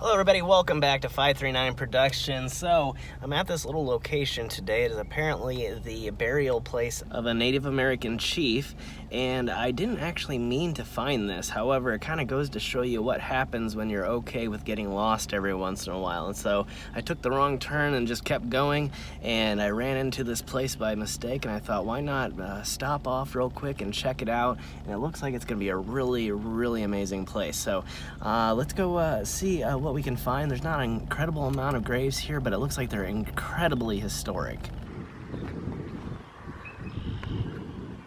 Hello everybody, welcome back to 539 Productions. So, I'm at this little location today. It is apparently the burial place of a Native American chief, and I didn't actually mean to find this. However, it kind of goes to show you what happens when you're okay with getting lost every once in a while. And so, I took the wrong turn and just kept going, and I ran into this place by mistake, and I thought, why not stop off real quick and check it out? And it looks like it's going to be a really amazing place. So, let's go see what we can find. There's not an incredible amount of graves here, but it looks like they're incredibly historic.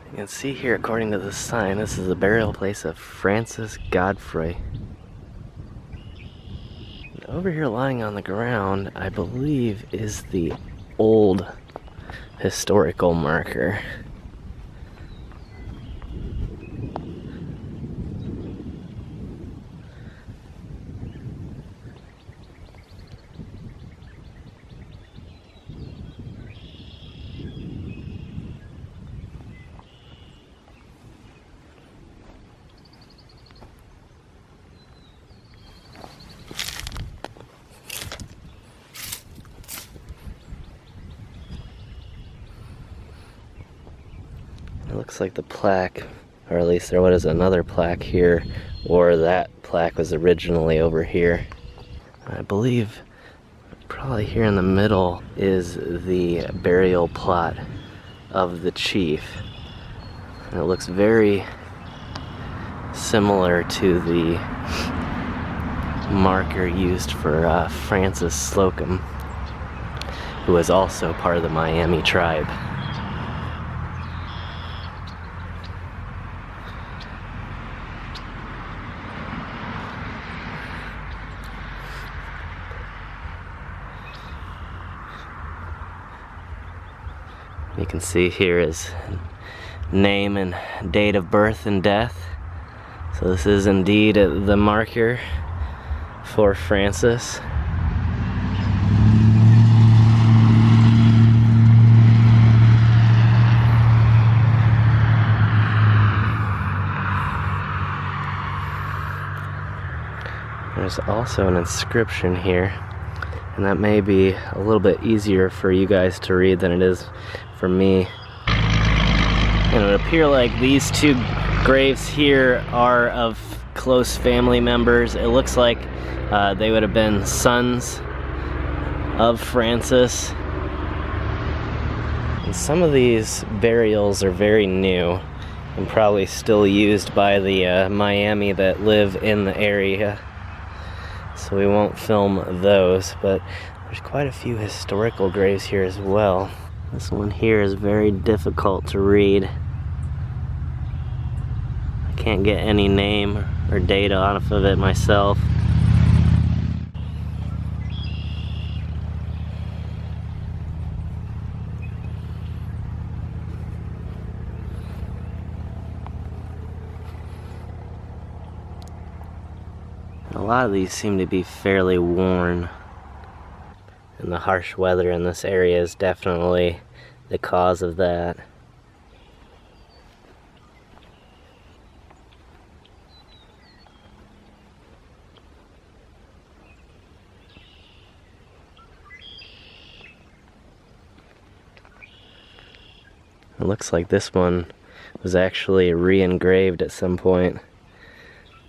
You can see here, according to the sign, this is the burial place of Francis Godfrey. And over here lying on the ground, I believe, is the old historical marker. It looks like the plaque, or at least there was another plaque here, or that plaque was originally over here. I believe probably here in the middle is the burial plot of the chief. And it looks very similar to the marker used for Francis Slocum, who was also part of the Miami tribe. You can see here his name and date of birth and death. So this is indeed the marker for Francis. There's also an inscription here, and that may be a little bit easier for you guys to read than it is for me. And it would appear like these two graves here are of close family members. It looks like they would have been sons of Francis. And some of these burials are very new and probably still used by the Miami that live in the area. So we won't film those, but there's quite a few historical graves here as well. This one here is very difficult to read. I can't get any name or date off of it myself. A lot of these seem to be fairly worn, and the harsh weather in this area is definitely the cause of that. It looks like this one was actually re-engraved at some point.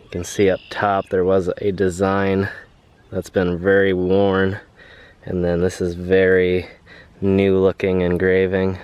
You can see up top there was a design that's been very worn, and then this is very new looking engraving.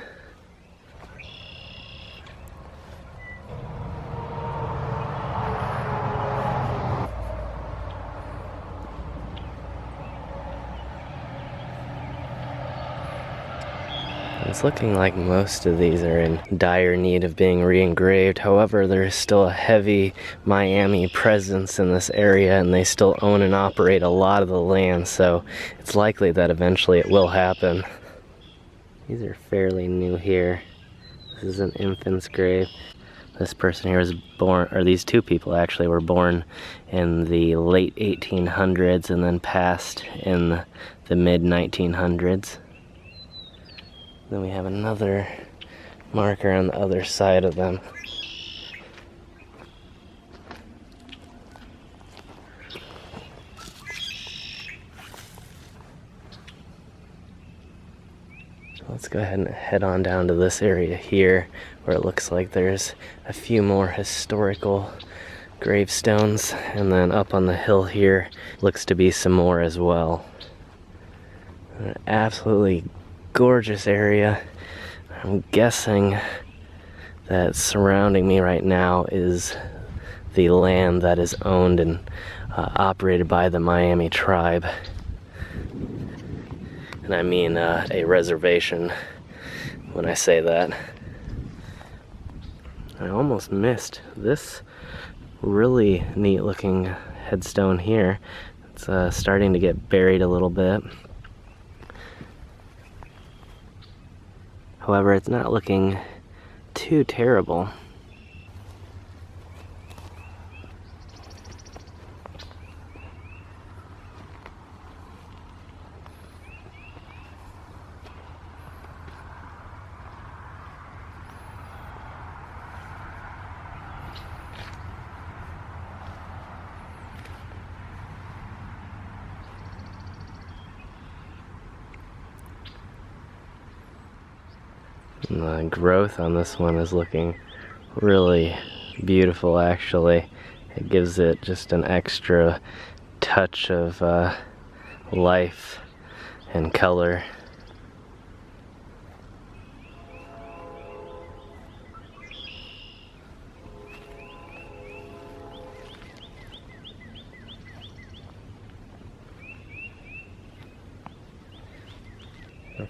It's looking like most of these are in dire need of being re-engraved. However, there is still a heavy Miami presence in this area, and they still own and operate a lot of the land, so it's likely that eventually it will happen. These are fairly new here. This is an infant's grave. This person here was born, or these two people actually were born in the late 1800s and then passed in the mid 1900s. Then we have another marker on the other side of them. Let's go ahead and head on down to this area here where it looks like there's a few more historical gravestones, and then up on the hill here looks to be some more as well. An absolutely gorgeous area. I'm guessing that surrounding me right now is the land that is owned and operated by the Miami tribe. And I mean a reservation when I say that. I almost missed this really neat looking headstone here. It's starting to get buried a little bit. However, it's not looking too terrible. And the growth on this one is looking really beautiful, actually. It gives it just an extra touch of life and color.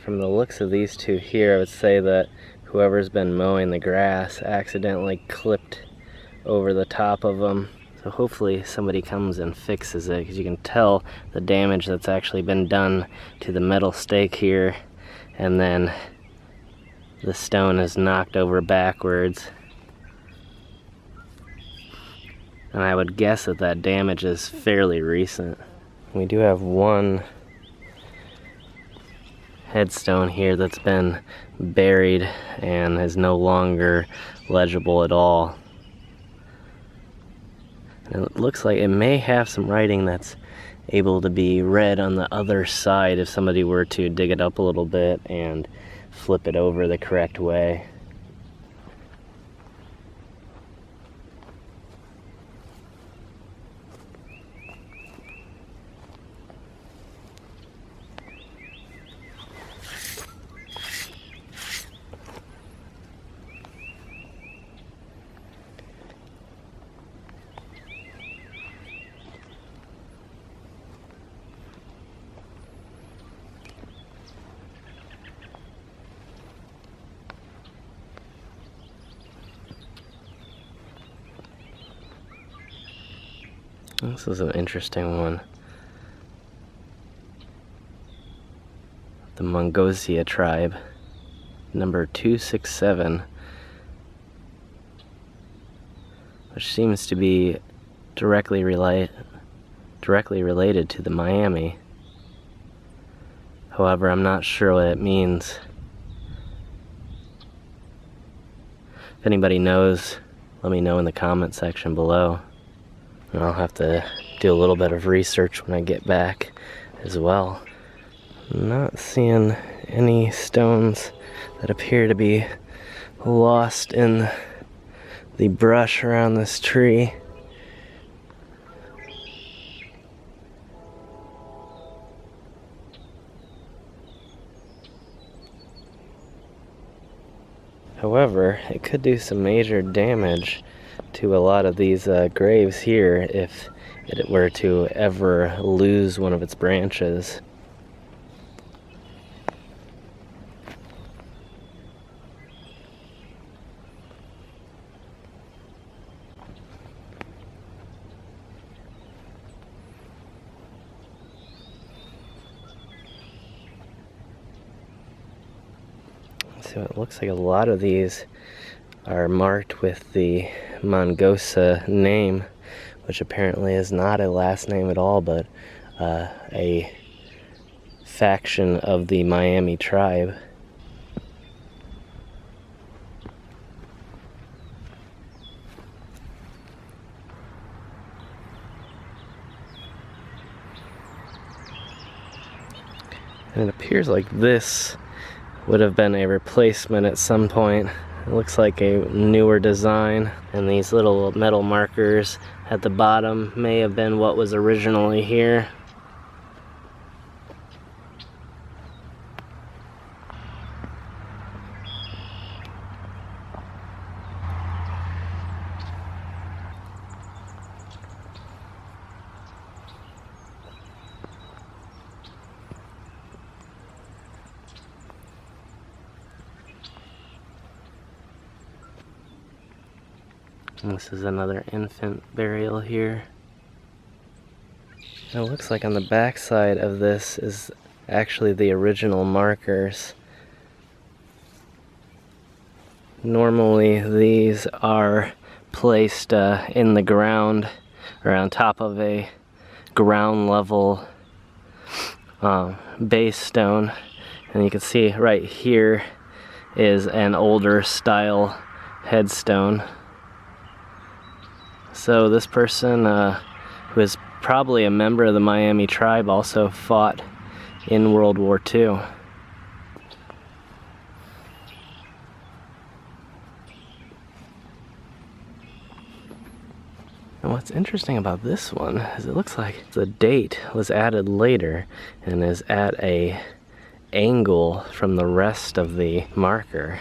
From the looks of these two here, I would say that whoever's been mowing the grass accidentally clipped over the top of them. So hopefully somebody comes and fixes it, because you can tell the damage that's actually been done to the metal stake here, and then the stone is knocked over backwards. And I would guess that that damage is fairly recent. We do have one headstone here that's been buried and is no longer legible at all. And it looks like it may have some writing that's able to be read on the other side if somebody were to dig it up a little bit and flip it over the correct way. This is an interesting one. The Mongosia tribe, number 267, which seems to be directly related to the Miami. However, I'm not sure what it means. If anybody knows, let me know in the comment section below. And I'll have to do a little bit of research when I get back as well. I'm not seeing any stones that appear to be lost in the brush around this tree. However, it could do some major damage to a lot of these graves here if it were to ever lose one of its branches. So it looks like a lot of these are marked with the Mongosa name, which apparently is not a last name at all, but a faction of the Miami tribe. And it appears like this would have been a replacement at some point. It looks like a newer design, and these little metal markers at the bottom may have been what was originally here. And this is another infant burial here. It looks like on the back side of this is actually the original markers. Normally these are placed in the ground or on top of a ground level base stone, and you can see right here is an older style headstone. So this person, who is probably a member of the Miami tribe, also fought in World War II. And what's interesting about this one is it looks like the date was added later and is at an angle from the rest of the marker.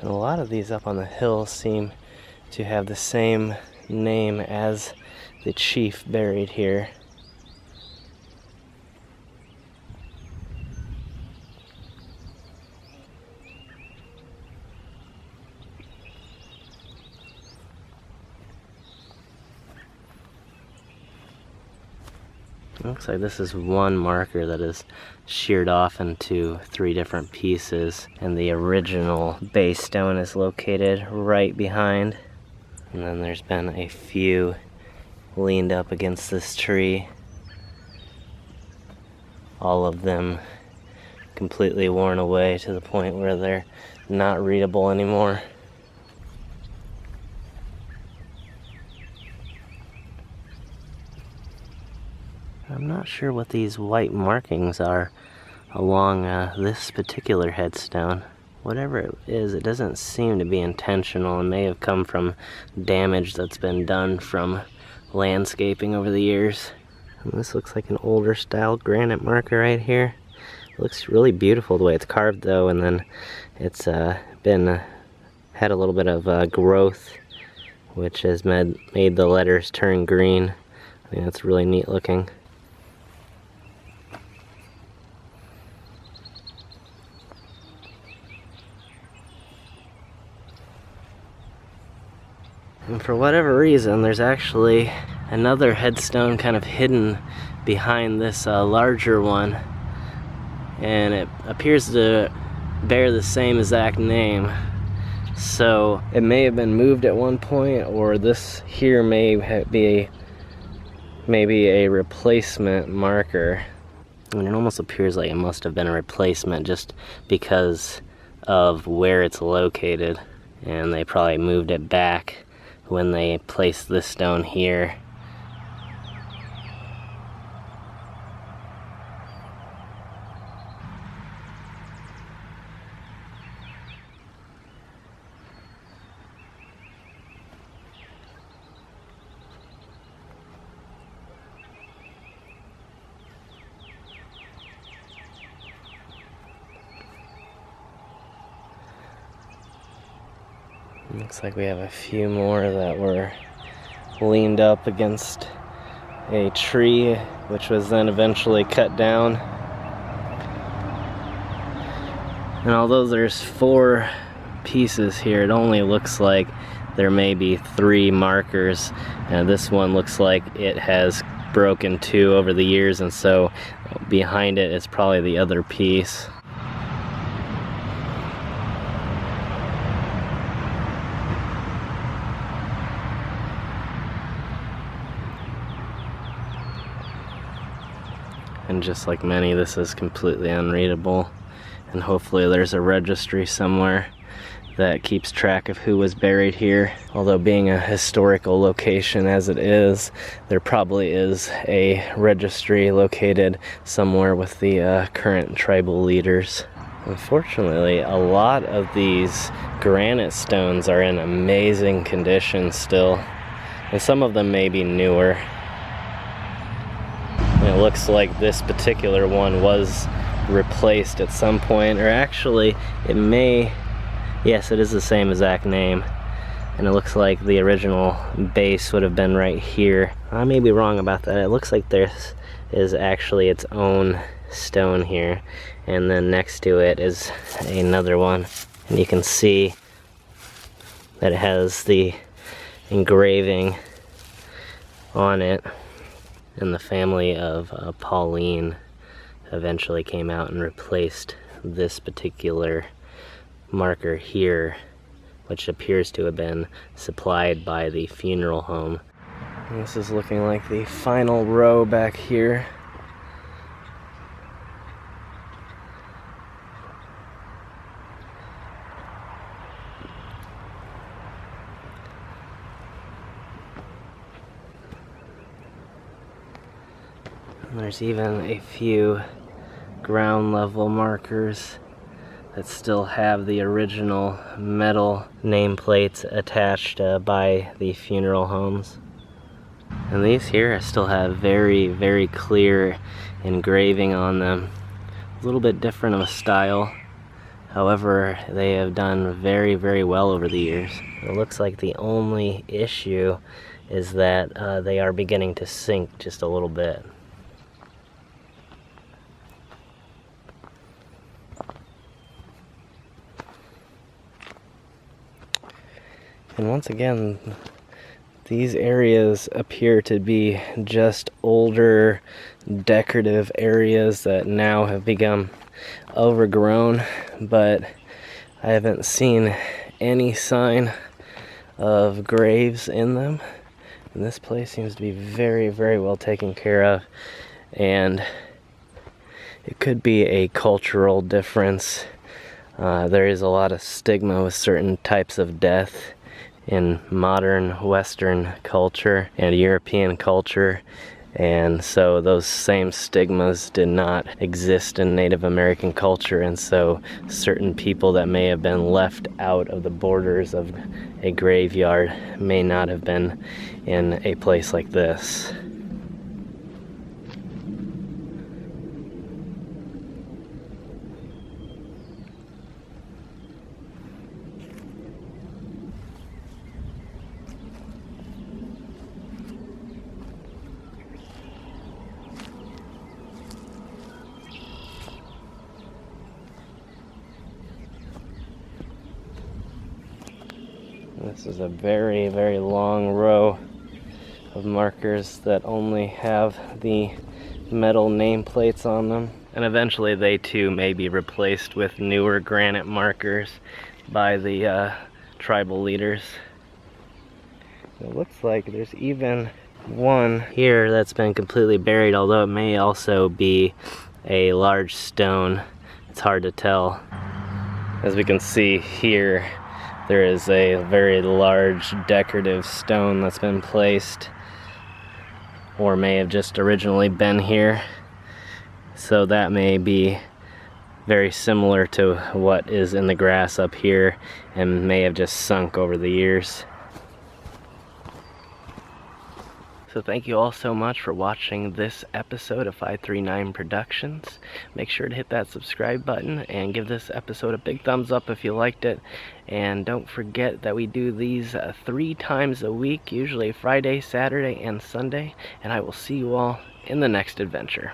And a lot of these up on the hill seem to have the same name as the chief buried here. It looks like this is one marker that is sheared off into 3 different pieces, and the original base stone is located right behind. And then there's been a few leaned up against this tree. All of them completely worn away to the point where they're not readable anymore. I'm not sure what these white markings are along this particular headstone. Whatever it is, it doesn't seem to be intentional. It may have come from damage that's been done from landscaping over the years. And this looks like an older style granite marker right here. It looks really beautiful the way it's carved though, and then it's had a little bit of growth, which has made the letters turn green. I think that's really neat looking. And for whatever reason, there's actually another headstone kind of hidden behind this larger one. And it appears to bear the same exact name. So it may have been moved at one point, or this here may be maybe a replacement marker. I mean, it almost appears like it must have been a replacement just because of where it's located. And they probably moved it back when they placed this stone here. Looks like we have a few more that were leaned up against a tree, which was then eventually cut down. And although there's 4 pieces here, it only looks like there may be 3 markers. And this one looks like it has broken 2 over the years, and so behind it is probably the other piece. And just like many, this is completely unreadable. And hopefully there's a registry somewhere that keeps track of who was buried here. Although being a historical location as it is, there probably is a registry located somewhere with the current tribal leaders. Unfortunately, a lot of these granite stones are in amazing condition still, and some of them may be newer. And it looks like this particular one was replaced at some point, or actually it may, yes, it is the same exact name, and it looks like the original base would have been right here. I may be wrong about that. It looks like this is actually its own stone here, and then next to it is another one, and you can see that it has the engraving on it. And the family of Pauline eventually came out and replaced this particular marker here, which appears to have been supplied by the funeral home. And this is looking like the final row back here. There's even a few ground level markers that still have the original metal nameplates attached by the funeral homes. And these here still have very, very clear engraving on them. A little bit different of a style. However, they have done very, very well over the years. It looks like the only issue is that they are beginning to sink just a little bit. And once again, these areas appear to be just older, decorative areas that now have become overgrown, but I haven't seen any sign of graves in them. And this place seems to be very, very well taken care of, and it could be a cultural difference. There is a lot of stigma with certain types of death in modern Western culture and European culture, and so those same stigmas did not exist in Native American culture, and so certain people that may have been left out of the borders of a graveyard may not have been in a place like this. This is a very, very long row of markers that only have the metal nameplates on them. And eventually they too may be replaced with newer granite markers by the tribal leaders. It looks like there's even one here that's been completely buried, although it may also be a large stone. It's hard to tell. As we can see here, there is a very large decorative stone that's been placed, or may have just originally been here. So that may be very similar to what is in the grass up here and may have just sunk over the years. So thank you all so much for watching this episode of 539 Productions. Make sure to hit that subscribe button and give this episode a big thumbs up if you liked it. And don't forget that we do these 3 times a week, usually Friday, Saturday, and Sunday. And I will see you all in the next adventure.